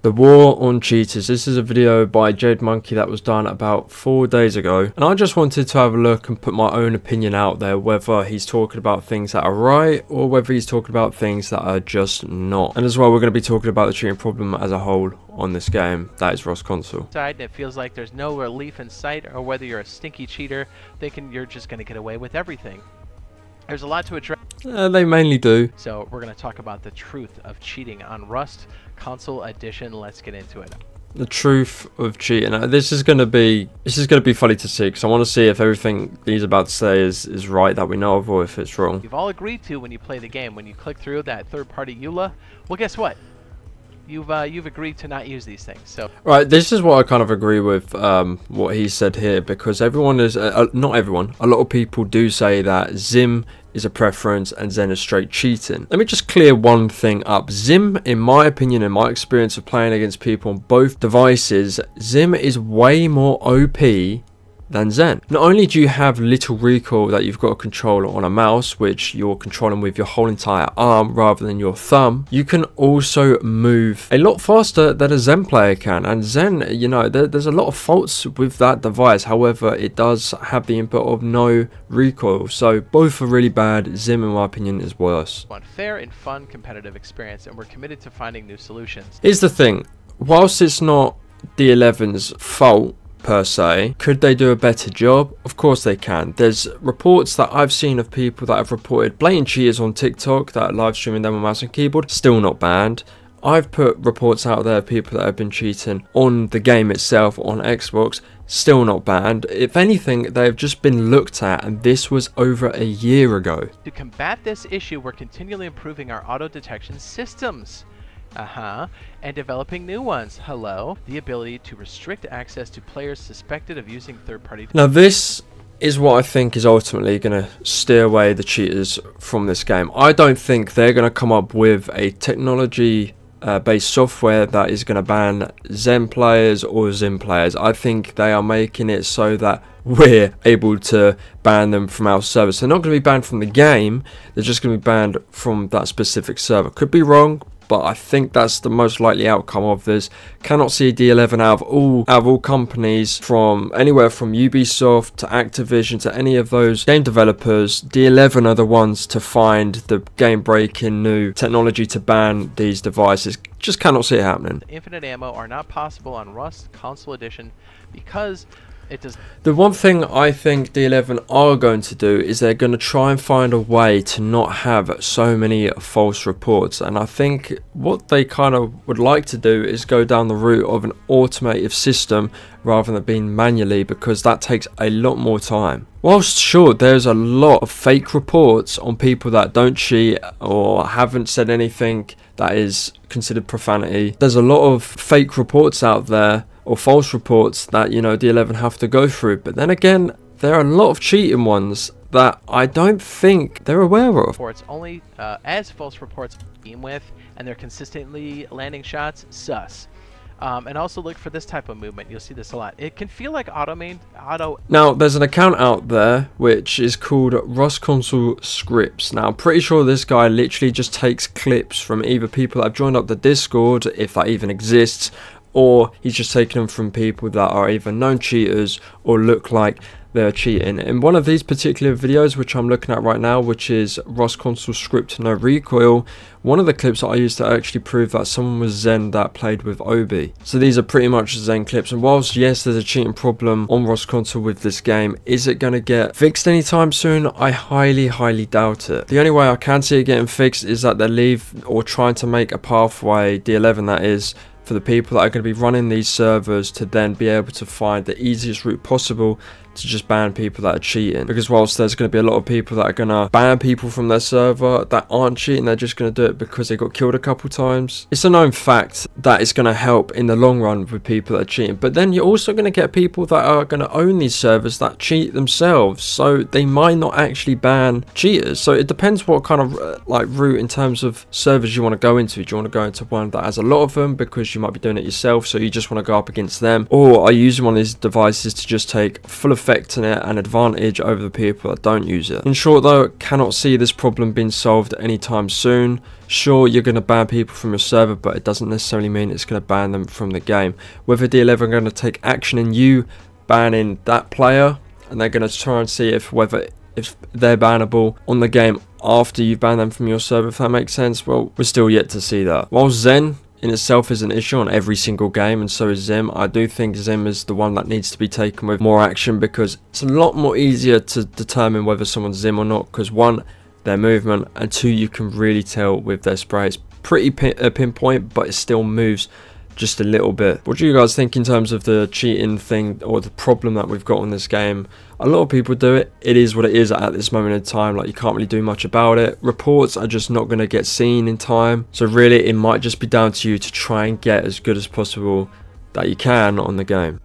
The War on Cheaters. This is a video by Jade Monkey that was done about 4 days ago, and I just wanted to have a look and put my own opinion out there, whether he's talking about things that are right or whether he's talking about things that are just not. And as well, we're going to be talking about the cheating problem as a whole on this game, that is Rust Console. It feels like there's no relief in sight, or whether you're a stinky cheater thinking you're just going to get away with everything. There's a lot to address. They mainly do. So we're going to talk about the truth of cheating on Rust Console Edition. Let's get into it. The truth of cheating. This is going to be funny to see, because I want to see if everything he's about to say is right that we know of, or if it's wrong. You've all agreed to when you play the game, when you click through that third-party EULA. Well, guess what? You've agreed to not use these things. So right, this is what I kind of agree with what he said here, because everyone is not everyone, a lot of people do say that ZIM is a preference and ZEN is straight cheating. Let me just clear one thing up. ZIM, in my opinion, in my experience of playing against people on both devices, ZIM is way more OP than ZEN. Not only do you have little recoil that you've got to control on a mouse, which you're controlling with your whole entire arm rather than your thumb, you can also move a lot faster than a ZEN player can. And ZEN, you know, there's a lot of faults with that device. However, it does have the input of no recoil. So both are really bad. ZIM, in my opinion, is worse. Want fair and fun competitive experience, and we're committed to finding new solutions. Here's the thing. Whilst it's not D11's fault per se, could they do a better job? Of course they can. There's reports that I've seen of people that have reported blatant cheaters on TikTok that are live streaming them on mouse and keyboard, still not banned. I've put reports out there of people that have been cheating on the game itself on Xbox, still not banned. If anything, they've just been looked at, and this was over a year ago. To combat this issue, we're continually improving our auto detection systems. And developing new ones. The ability to restrict access to players suspected of using third-party. Now this is what I think is ultimately going to steer away the cheaters from this game. I don't think they're going to come up with a technology based software that is going to ban ZEN players or ZIM players. I think they are making it so that we're able to ban them from our service. They're not going to be banned from the game, they're just going to be banned from that specific server. Could be wrong, but I think that's the most likely outcome of this. Cannot see a D11 out of all companies, from anywhere from Ubisoft to Activision to any of those game developers. D11 are the ones to find the game-breaking new technology to ban these devices. Just cannot see it happening. Infinite ammo are not possible on Rust Console Edition because it does. The one thing I think D11 are going to do is they're going to try and find a way to not have so many false reports, and I think what they kind of would like to do is go down the route of an automated system rather than being manually, because that takes a lot more time. Whilst sure, there's a lot of fake reports on people that don't cheat or haven't said anything that is considered profanity, there's a lot of fake reports out there, or false reports, that, you know, D11 have to go through. But then again, there are a lot of cheating ones that I don't think they're aware of. Reports only as false reports team with, and they're consistently landing shots, sus. And also look for this type of movement. You'll see this a lot. It can feel like auto. Now, there's an account out there which is called Rust Console Scripts. Now, I'm pretty sure this guy literally just takes clips from either people that have joined up the Discord, if that even exists, or he's just taking them from people that are either known cheaters or look like they're cheating. In one of these particular videos, which I'm looking at right now, which is Rust Console Script No Recoil, one of the clips that I used to actually prove that someone was ZEN that played with Obi. So these are pretty much ZEN clips, and whilst yes, there's a cheating problem on Rust Console with this game, is it going to get fixed anytime soon? I highly doubt it. The only way I can see it getting fixed is that they leave, or trying to make a pathway, D11 that is, for the people that are going to be running these servers to then be able to find the easiest route possible to just ban people that are cheating. Because whilst there's going to be a lot of people that are going to ban people from their server that aren't cheating, they're just going to do it because they got killed a couple times. It's a known fact that it's going to help in the long run with people that are cheating. But then you're also going to get people that are going to own these servers that cheat themselves, so they might not actually ban cheaters. So it depends what kind of like route in terms of servers you want to go into. Do you want to go into one that has a lot of them because you might be doing it yourself, so you just want to go up against them, or are you using one of these devices to just take full of affecting it an advantage over the people that don't use it. In short though, cannot see this problem being solved anytime soon. Sure, you're going to ban people from your server, but it doesn't necessarily mean it's going to ban them from the game. Whether DL11 are going to take action in you banning that player, and they're going to try and see if they're bannable on the game after you've banned them from your server, if that makes sense. Well, we're still yet to see that. While ZEN in itself is an issue on every single game, and so is ZIM, I do think ZIM is the one that needs to be taken with more action, because it's a lot more easier to determine whether someone's ZIM or not, because one, their movement, and two, you can really tell with their spray. It's pretty pinpoint, but it still moves just a little bit. What do you guys think in terms of the cheating thing, or the problem that we've got in this game? A lot of people do it. It is what it is at this moment in time. Like, you can't really do much about it. Reports are just not going to get seen in time. So really, it might just be down to you to try and get as good as possible that you can on the game.